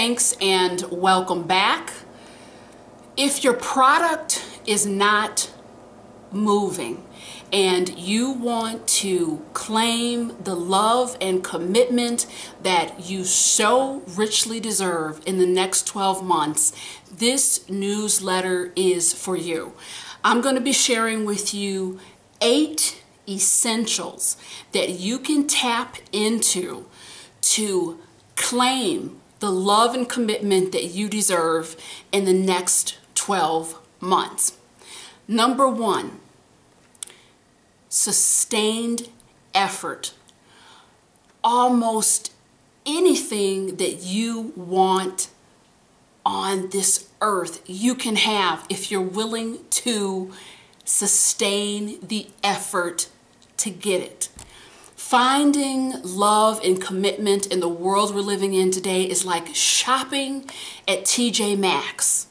thanks and welcome back. If your product is not moving and you want to claim the love and commitment that you so richly deserve in the next 12 months, this newsletter is for you. I'm going to be sharing with you 8 essentials that you can tap into to claim the love and commitment that you deserve in the next 12 months. Number 1, sustained effort. Almost anything that you want on this earth you can have if you're willing to sustain the effort to get it. Finding love and commitment in the world we're living in today is like shopping at TJ Maxx.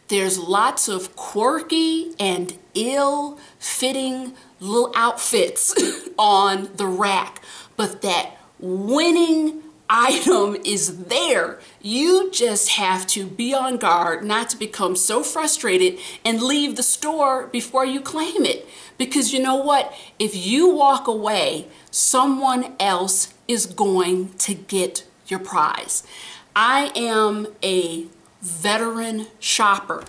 There's lots of quirky and ill-fitting little outfits on the rack, but that winning item is there. You just have to be on guard not to become so frustrated and leave the store before you claim it. Because you know what? If you walk away, someone else is going to get your prize. I am a veteran shopper.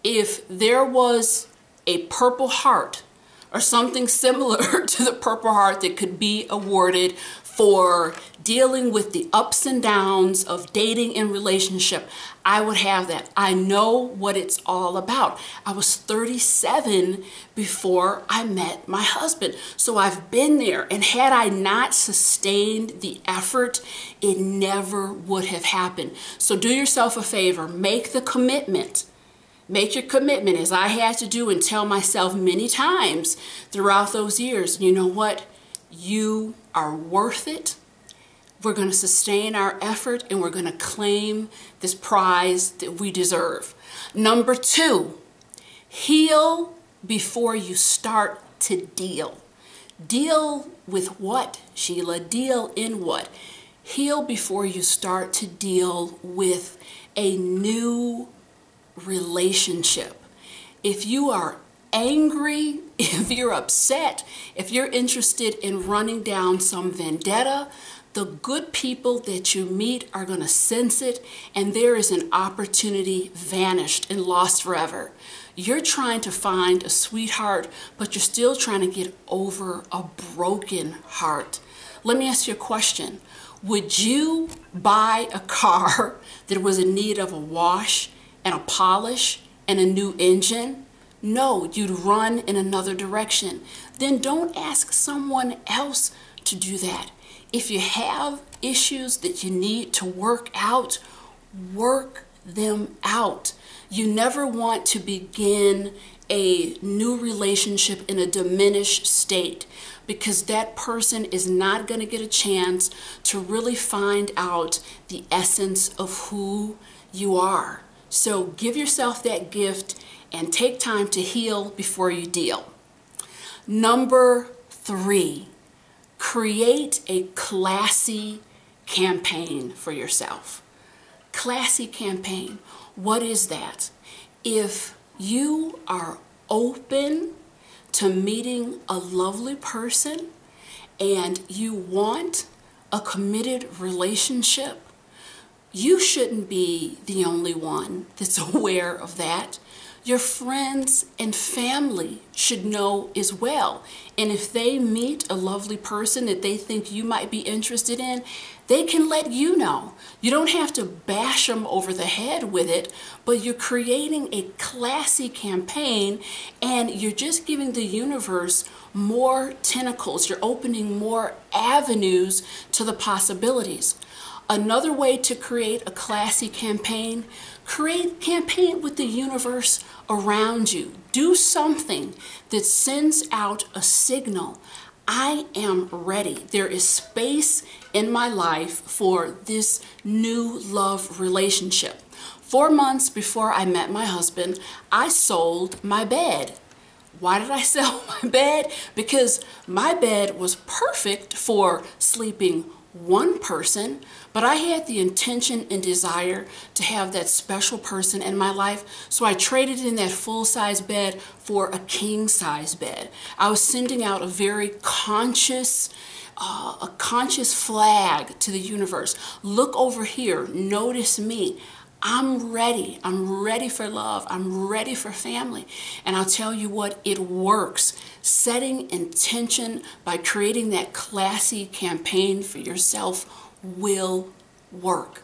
If there was a Purple Heart or something similar to the Purple Heart that could be awarded for dealing with the ups and downs of dating and relationship, I would have that. I know what it's all about. I was 37 before I met my husband. So I've been there, and had I not sustained the effort, it never would have happened. So do yourself a favor, make the commitment. Make your commitment, as I had to do and tell myself many times throughout those years. You know what? You are worth it. We're going to sustain our effort and we're going to claim this prize that we deserve. Number 2, heal before you start to deal. Deal with what, Sheila? Deal in what? Heal before you start to deal with a new relationship. If you are angry, if you're upset, if you're interested in running down some vendetta, the good people that you meet are going to sense it, and there is an opportunity vanished and lost forever. You're trying to find a sweetheart, but you're still trying to get over a broken heart. Let me ask you a question. Would you buy a car that was in need of a wash and a polish and a new engine? No, you'd run in another direction. Then don't ask someone else to do that. If you have issues that you need to work out, work them out. You never want to begin a new relationship in a diminished state, because that person is not going to get a chance to really find out the essence of who you are. So give yourself that gift and take time to heal before you deal. Number 3, create a classy campaign for yourself. Classy campaign. What is that? If you are open to meeting a lovely person and you want a committed relationship, you shouldn't be the only one that's aware of that. Your friends and family should know as well. And if they meet a lovely person that they think you might be interested in, they can let you know. You don't have to bash them over the head with it, but you're creating a classy campaign and you're just giving the universe more tentacles. You're opening more avenues to the possibilities. Another way to create a classy campaign, create campaign with the universe around you. Do something that sends out a signal. I am ready. There is space in my life for this new love relationship. 4 months before I met my husband, I sold my bed. Why did I sell my bed? Because my bed was perfect for sleeping one person, but I had the intention and desire to have that special person in my life. So I traded in that full-size bed for a king-size bed. I was sending out a very conscious flag to the universe. Look over here. Notice me. I'm ready. I'm ready for love. I'm ready for family. And I'll tell you what, it works. Setting intention by creating that classy campaign for yourself will work.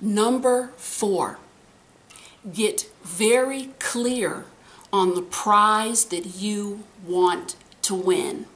Number 4, get very clear on the prize that you want to win.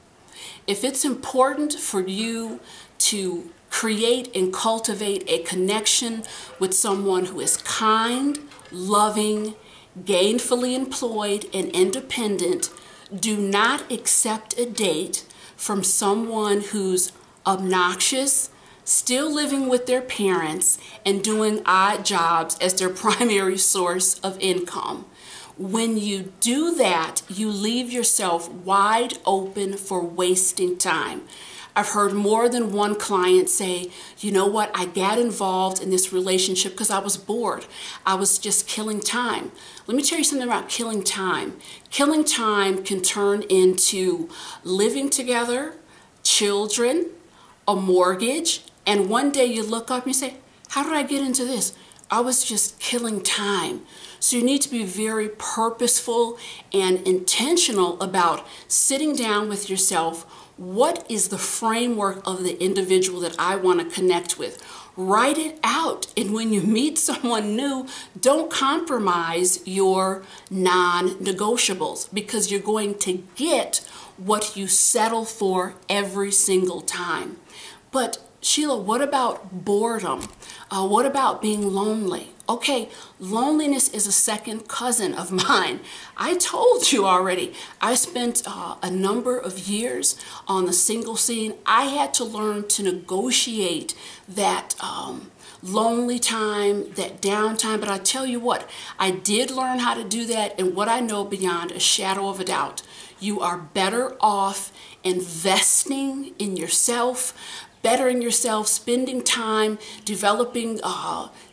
If it's important for you to create and cultivate a connection with someone who is kind, loving, gainfully employed, and independent, do not accept a date from someone who's obnoxious, still living with their parents, and doing odd jobs as their primary source of income. When you do that, you leave yourself wide open for wasting time. I've heard more than one client say, you know what, I got involved in this relationship because I was bored. I was just killing time. Let me tell you something about killing time. Killing time can turn into living together, children, a mortgage, and one day you look up and you say, how did I get into this? I was just killing time. So you need to be very purposeful and intentional about sitting down with yourself. What is the framework of the individual that I want to connect with? Write it out. And when you meet someone new, don't compromise your non-negotiables, because you're going to get what you settle for every single time. But Sheila, what about boredom? What about being lonely? Okay, loneliness is a second cousin of mine. I told you already, I spent a number of years on the single scene. I had to learn to negotiate that lonely time, that downtime. But I tell you what, I did learn how to do that. And what I know beyond a shadow of a doubt, you are better off investing in yourself, bettering yourself, spending time developing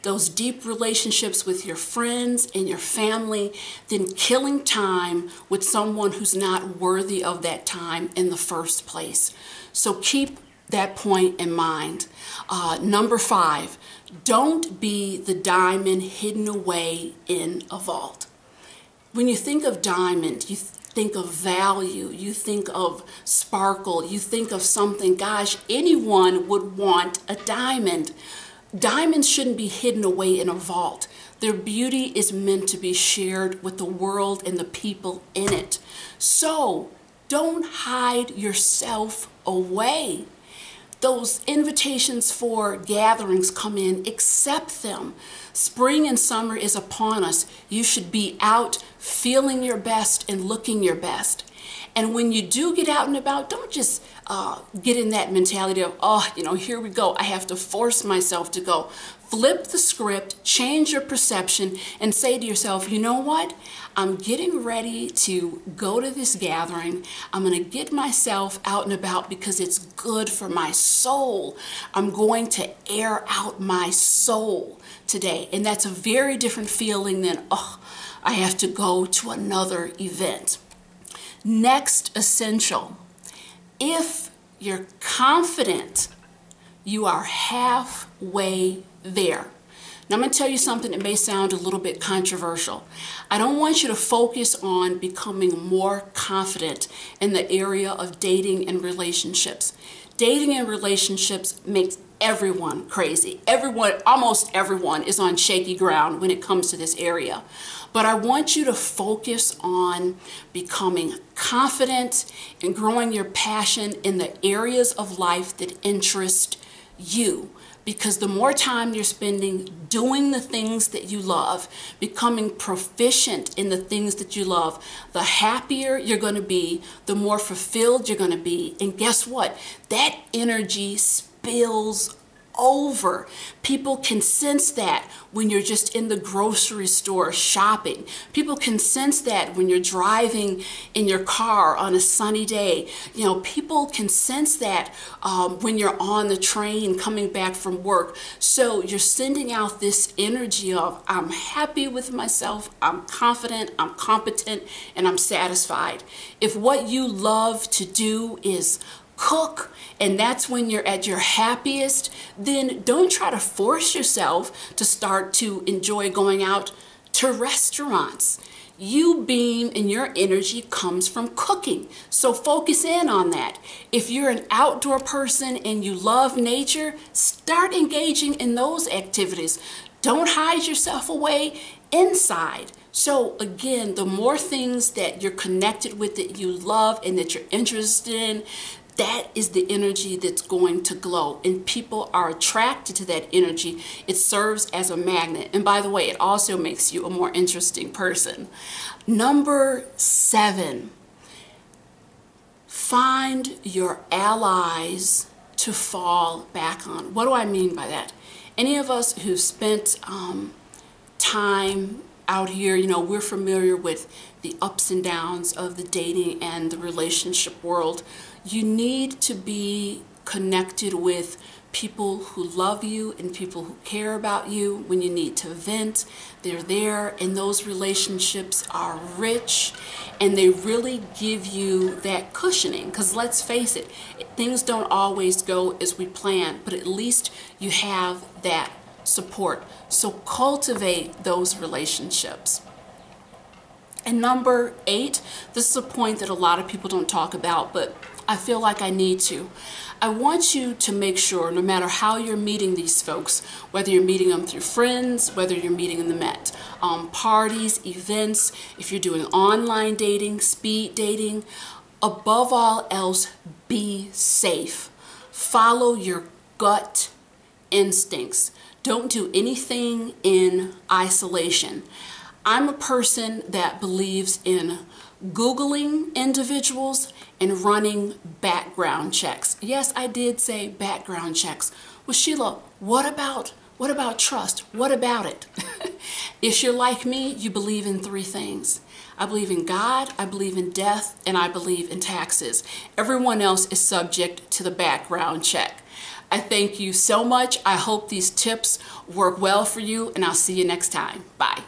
those deep relationships with your friends and your family, than killing time with someone who's not worthy of that time in the first place. So keep that point in mind. Number 5, don't be the diamond hidden away in a vault. When you think of diamond, you think of value, you think of sparkle, you think of something, gosh, anyone would want a diamond. Diamonds shouldn't be hidden away in a vault. Their beauty is meant to be shared with the world and the people in it. So don't hide yourself away. Those invitations for gatherings come in, accept them. Spring and summer is upon us. You should be out feeling your best and looking your best. And when you do get out and about, don't just get in that mentality of, oh, here we go. I have to force myself to go. Flip the script, change your perception, and say to yourself, you know what? I'm getting ready to go to this gathering. I'm going to get myself out and about because it's good for my soul. I'm going to air out my soul today. And that's a very different feeling than, oh, I have to go to another event. Next essential, if you're confident, you are halfway there. Now I'm going to tell you something that may sound a little bit controversial. I don't want you to focus on becoming more confident in the area of dating and relationships. Dating and relationships makes everyone crazy. Almost everyone is on shaky ground when it comes to this area. But I want you to focus on becoming confident and growing your passion in the areas of life that interest you. Because the more time you're spending doing the things that you love, becoming proficient in the things that you love, the happier you're going to be, the more fulfilled you're going to be. And guess what? That energy spills over. People can sense that when you're just in the grocery store shopping. People can sense that when you're driving in your car on a sunny day. You know, people can sense that when you're on the train coming back from work. So you're sending out this energy of, I'm happy with myself, I'm confident, I'm competent, and I'm satisfied. If what you love to do is cook, and that's when you're at your happiest, then don't try to force yourself to start to enjoy going out to restaurants. You beam and your energy comes from cooking. So focus in on that. If you're an outdoor person and you love nature, start engaging in those activities. Don't hide yourself away inside. So again, the more things that you're connected with, that you love and that you're interested in, that is the energy that's going to glow, and people are attracted to that energy. It serves as a magnet. And by the way, it also makes you a more interesting person. Number 7, find your allies to fall back on. What do I mean by that? Any of us who spent time out here, you know, we're familiar with the ups and downs of the dating and the relationship world. You need to be connected with people who love you and people who care about you. When you need to vent, they're there, and those relationships are rich and they really give you that cushioning, because let's face it, things don't always go as we plan, but at least you have that support. So cultivate those relationships. And number 8, this is a point that a lot of people don't talk about, but I feel like I need to. I want you to make sure, no matter how you're meeting these folks, whether you're meeting them through friends, whether you're meeting them at parties, events, if you're doing online dating, speed dating, above all else, be safe. Follow your gut instincts. Don't do anything in isolation. I'm a person that believes in Googling individuals and running background checks. Yes, I did say background checks. Well, Sheila, what about trust? What about it? If you're like me, you believe in 3 things. I believe in God, I believe in death, and I believe in taxes. Everyone else is subject to the background check. I thank you so much. I hope these tips work well for you, and I'll see you next time. Bye.